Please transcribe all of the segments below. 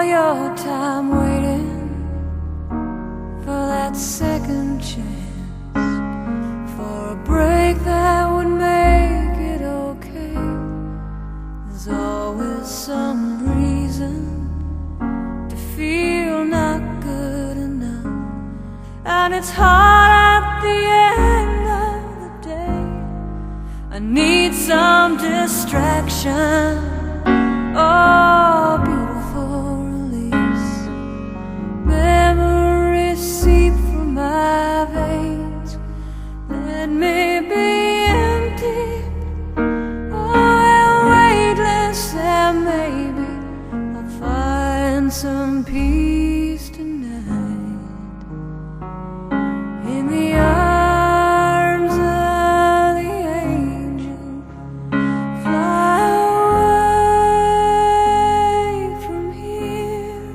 all your time waiting for that second chance, for a break that would make it okay. There's always some reason to feel not good enough, and it's hard at the end of the day. I need some distraction. Oh, beautiful release. Memories seep from my veins. Let me be empty, oh, weightless, and maybe I'll find some peace tonight in the arms of the angel. Fly away from here,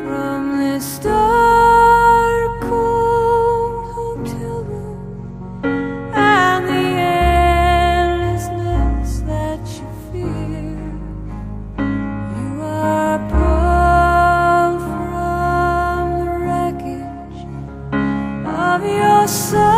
from this dark, cold hotel room, and the endlessness that you fear. You are pulled from the wreckage of your silence.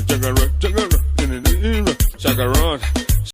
Chugga